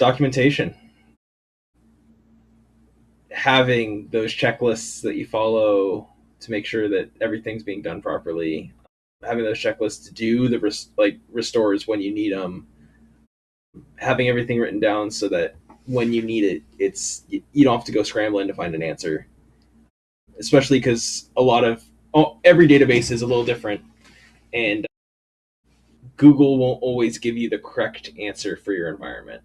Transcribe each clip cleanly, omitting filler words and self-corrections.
Documentation. Having those checklists that you follow to make sure that everything's being done properly. Having those checklists to do the restores when you need them. Having everything written down so that when you need it, you don't have to go scrambling to find an answer. Especially because every database is a little different, and Google won't always give you the correct answer for your environment.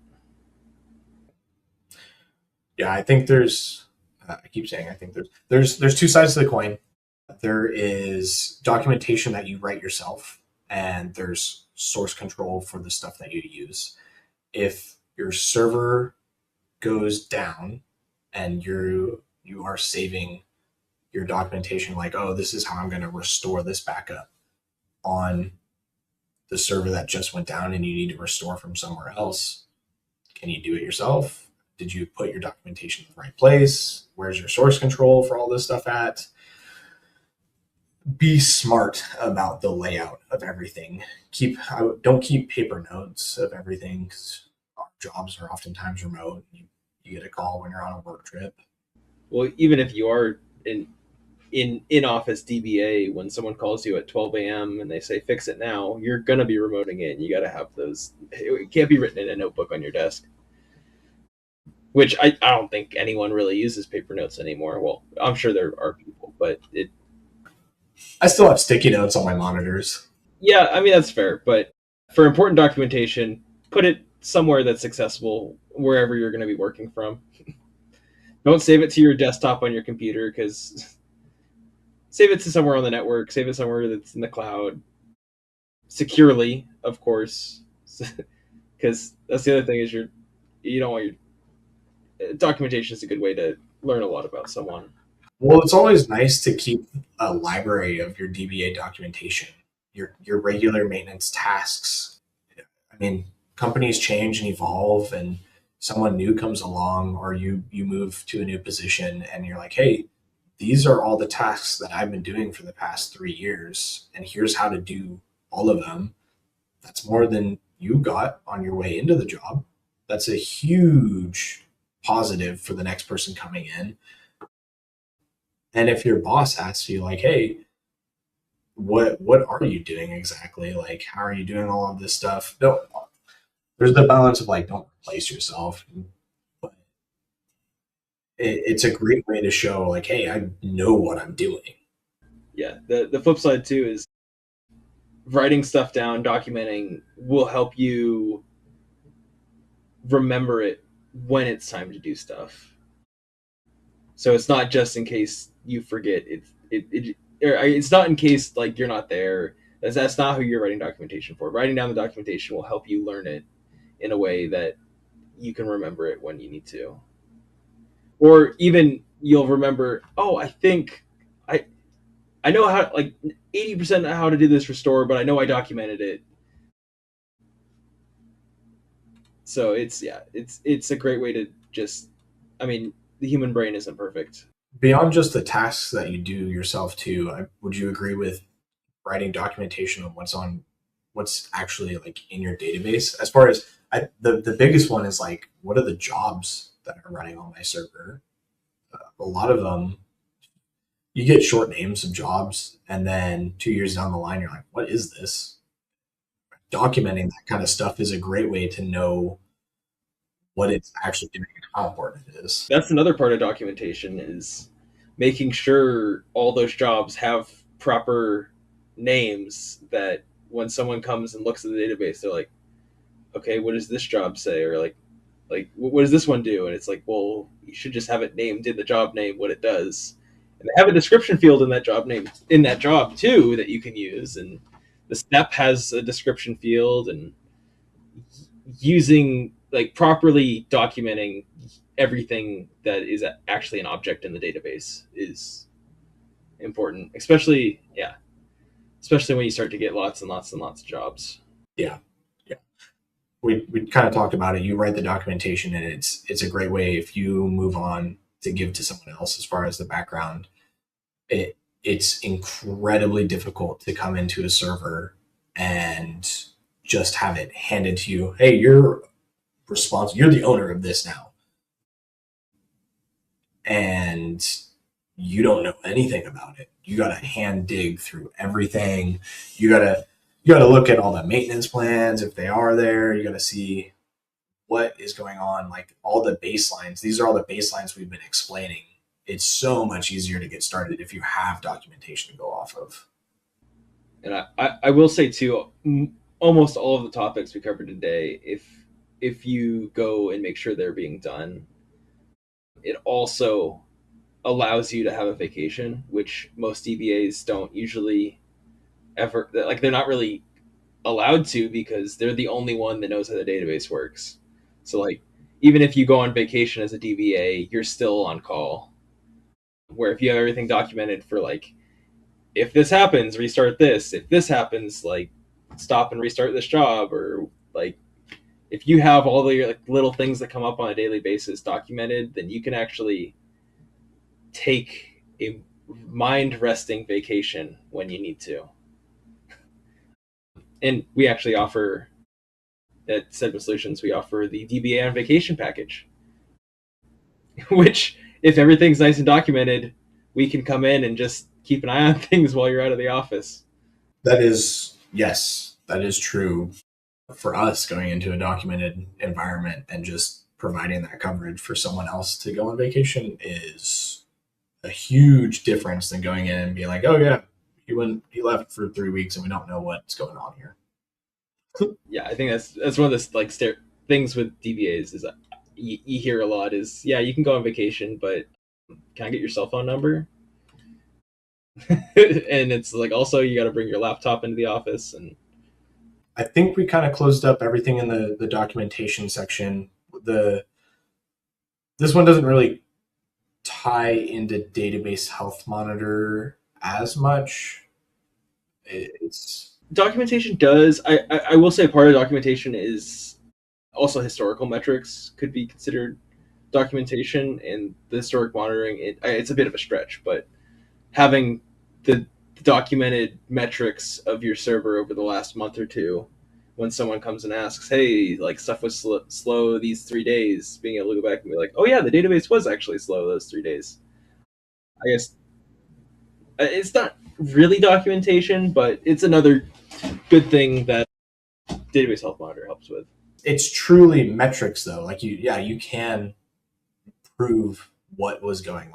Yeah, I think I keep saying I think there's two sides to the coin. There is documentation that you write yourself, and there's source control for the stuff that you use. If your server goes down and you are saving your documentation like, oh, this is how I'm going to restore this backup on the server that just went down and you need to restore from somewhere else, can you do it yourself? Did you put your documentation in the right place? Where's your source control for all this stuff at? Be smart about the layout of everything. Don't keep paper notes of everything, because our jobs are oftentimes remote. You get a call when you're on a work trip. Well, even if you are in office DBA, when someone calls you at 12 a.m. and they say fix it now, you're gonna be remoting it. And you got to have those. It can't be written in a notebook on your desk. Which I don't think anyone really uses paper notes anymore. Well, I'm sure there are people, but I still have sticky notes on my monitors. Yeah, I mean, that's fair. But for important documentation, put it somewhere that's accessible wherever you're going to be working from. Don't save it to your desktop on your computer, because save it to somewhere on the network. Save it somewhere that's in the cloud. Securely, of course. Because that's the other thing is you don't want your documentation is a good way to learn a lot about someone. Well, it's always nice to keep a library of your DBA documentation, your regular maintenance tasks. I mean, companies change and evolve, and someone new comes along, or you move to a new position, and you're like, hey, these are all the tasks that I've been doing for the past 3 years, and here's how to do all of them. That's more than you got on your way into the job. That's a huge positive for the next person coming in. And if your boss asks you like, hey, what are you doing exactly? Like, how are you doing all of this stuff? No, there's the balance of like, don't replace yourself. But it's a great way to show like, hey, I know what I'm doing. Yeah. The flip side too is writing stuff down, documenting will help you remember it when it's time to do stuff. So it's not just in case you forget. It's not in case like you're not there. That's not who you're writing documentation for. Writing down the documentation will help you learn it in a way that you can remember it when you need to. Or even you'll remember, oh, I think I know how, like 80% how to do this restore, but I know I documented it. So it's a great way to just, I mean, the human brain isn't perfect. Beyond just the tasks that you do yourself too, would you agree with writing documentation of what's actually like in your database? As far as the biggest one is like, what are the jobs that are running on my server? A lot of them, you get short names of jobs, and then 2 years down the line, you're like, what is this? Documenting that kind of stuff is a great way to know what it's actually doing and how important it is. That's another part of documentation, is making sure all those jobs have proper names, that when someone comes and looks at the database, they're like, okay, what does this job say? Or like what does this one do? And it's like, well, you should just have it named in the job name what it does, and have a description field in that job name, in that job too, that you can use. And the step has a description field, and using like properly documenting everything that is actually an object in the database is important, especially when you start to get lots and lots and lots of jobs. Yeah. We kind of talked about it. You write the documentation, and it's a great way if you move on to give to someone else as far as the background. It's incredibly difficult to come into a server and just have it handed to you. Hey, you're responsible. You're the owner of this now, and you don't know anything about it. You got to hand dig through everything. You got to look at all the maintenance plans if they are there. You got to see what is going on, like all the baselines. These are all the baselines we've been explaining. It's so much easier to get started if you have documentation to go off of. And I will say too, almost all of the topics we covered today, if you go and make sure they're being done, it also allows you to have a vacation, which most DBAs don't usually ever, like they're not really allowed to, because they're the only one that knows how the database works. So like, even if you go on vacation as a DBA, you're still on call. Where if you have everything documented for like, if this happens, restart this. If this happens, like stop and restart this job, or like if you have all the like little things that come up on a daily basis documented, then you can actually take a mind resting vacation when you need to. And we actually offer at Sedman Solutions, we offer the DBA on vacation package, which if everything's nice and documented, we can come in and just keep an eye on things while you're out of the office. That is, yes, that is true. For us, going into a documented environment and just providing that coverage for someone else to go on vacation is a huge difference than going in and being like, oh yeah, he left for 3 weeks and we don't know what's going on here. Yeah, I think that's one of the like things with DBAs is that you hear a lot is, yeah, you can go on vacation, but can I get your cell phone number? And it's like, also you got to bring your laptop into the office. And I think we kind of closed up everything in the documentation section. This one doesn't really tie into database health monitor as much. It's documentation does. I will say part of documentation is also historical metrics could be considered documentation, and the historic monitoring, it's a bit of a stretch, but having the documented metrics of your server over the last month or two, when someone comes and asks, hey, like stuff was slow these 3 days, being able to go back and be like, oh yeah, the database was actually slow those 3 days. I guess it's not really documentation, but it's another good thing that database health monitor helps with. It's truly metrics though. Like you can prove what was going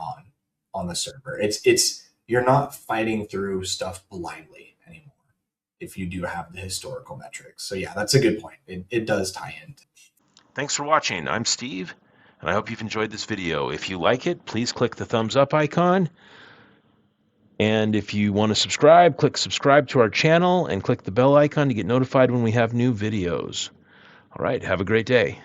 on the server. It's you're not fighting through stuff blindly anymore if you do have the historical metrics. So yeah, that's a good point. It does tie in. Thanks for watching. I'm Steve, and I hope you've enjoyed this video. If you like it, please click the thumbs up icon. And if you want to subscribe, click subscribe to our channel and click the bell icon to get notified when we have new videos. All right, have a great day.